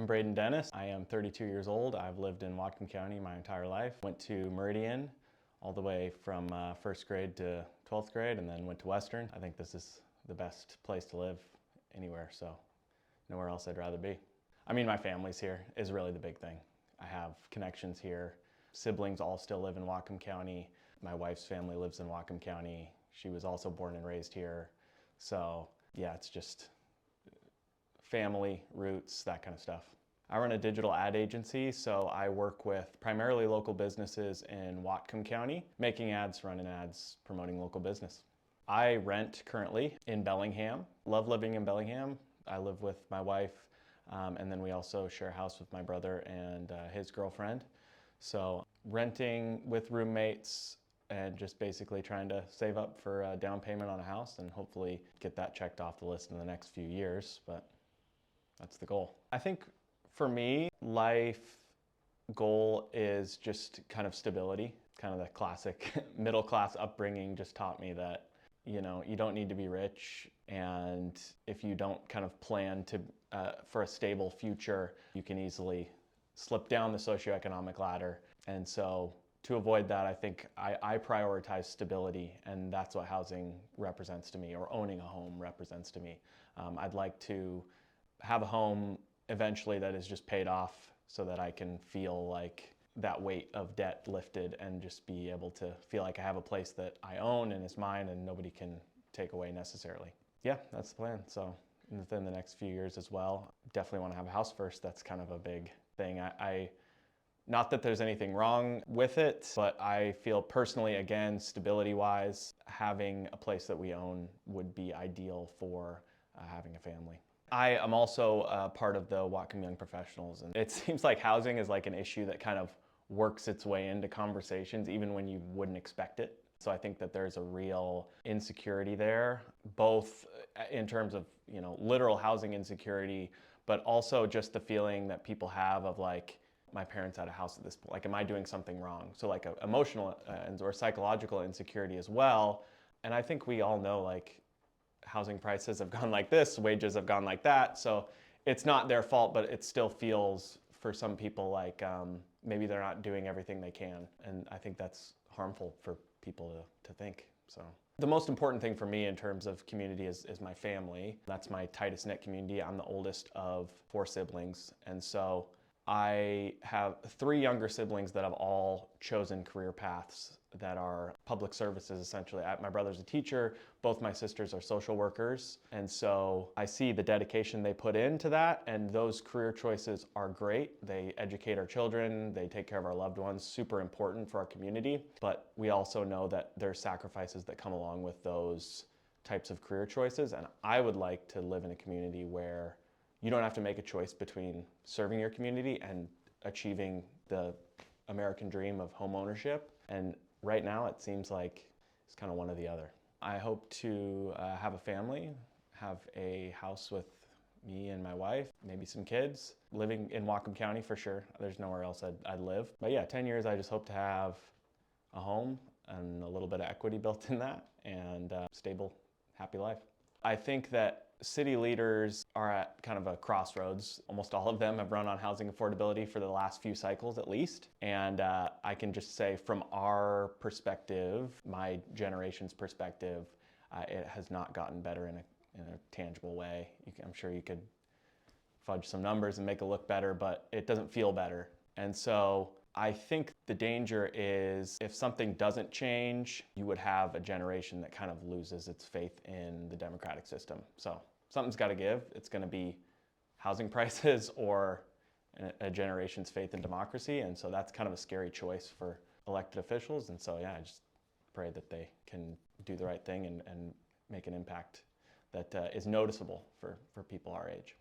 I'm Braden Dennis. I am 32 years old. I've lived in Whatcom County my entire life. Went to Meridian all the way from first grade to 12th grade and then went to Western. I think this is the best place to live anywhere, so nowhere else I'd rather be. I mean, my family's here is really the big thing. I have connections here. Siblings all still live in Whatcom County. My wife's family lives in Whatcom County. She was also born and raised here. So yeah, it's just family, roots, that kind of stuff. I run a digital ad agency, so I work with primarily local businesses in Whatcom County, making ads, running ads, promoting local business. I rent currently in Bellingham. Love living in Bellingham. I live with my wife, and then we also share a house with my brother and his girlfriend. So renting with roommates and just basically trying to save up for a down payment on a house and hopefully get that checked off the list in the next few years, but that's the goal. I think for me, life goal is just kind of stability. Kind of the classic middle class upbringing just taught me that, you know, you don't need to be rich, and if you don't kind of plan to for a stable future, you can easily slip down the socioeconomic ladder. And so to avoid that, I think I prioritize stability, and that's what housing represents to me, or owning a home represents to me. I'd like to have a home eventually that is just paid off so that I can feel like that weight of debt lifted and just be able to feel like I have a place that I own and is mine and nobody can take away necessarily. Yeah, that's the plan. So within the next few years as well, definitely want to have a house first. That's kind of a big thing. Not that there's anything wrong with it, but I feel personally, again, stability-wise, having a place that we own would be ideal for having a family. I am also part of the Whatcom Young Professionals, and it seems like housing is like an issue that kind of works its way into conversations even when you wouldn't expect it. So I think that there's a real insecurity there, both in terms of, you know, literal housing insecurity, but also just the feeling that people have of like, my parents had a house at this point, like, am I doing something wrong? So like a emotional or psychological insecurity as well. And I think we all know, like, housing prices have gone like this, wages have gone like that. So it's not their fault, but it still feels for some people like maybe they're not doing everything they can. And I think that's harmful for people to think. So the most important thing for me in terms of community is my family. That's my tightest knit community. I'm the oldest of 4 siblings. And so I have 3 younger siblings that have all chosen career paths that are public services, essentially. My brother's a teacher, both my sisters are social workers, and so I see the dedication they put into that, and those career choices are great. They educate our children, they take care of our loved ones, super important for our community, but we also know that there's sacrifices that come along with those types of career choices, and I would like to live in a community where you don't have to make a choice between serving your community and achieving the American dream of home ownership. And right now it seems like it's kind of one or the other. I hope to have a family, have a house with me and my wife, maybe some kids, living in Whatcom County for sure. There's nowhere else I'd live. But yeah, 10 years, I just hope to have a home and a little bit of equity built in that, and a stable, happy life. I think that city leaders are at kind of a crossroads. Almost all of them have run on housing affordability for the last few cycles at least. And I can just say from our perspective, my generation's perspective, it has not gotten better in a tangible way. I'm sure you could fudge some numbers and make it look better, but it doesn't feel better. And so I think the danger is if something doesn't change, you would have a generation that kind of loses its faith in the democratic system. So something's got to give. It's going to be housing prices or a generation's faith in democracy. And so that's kind of a scary choice for elected officials. And so, yeah, I just pray that they can do the right thing and make an impact that is noticeable for people our age.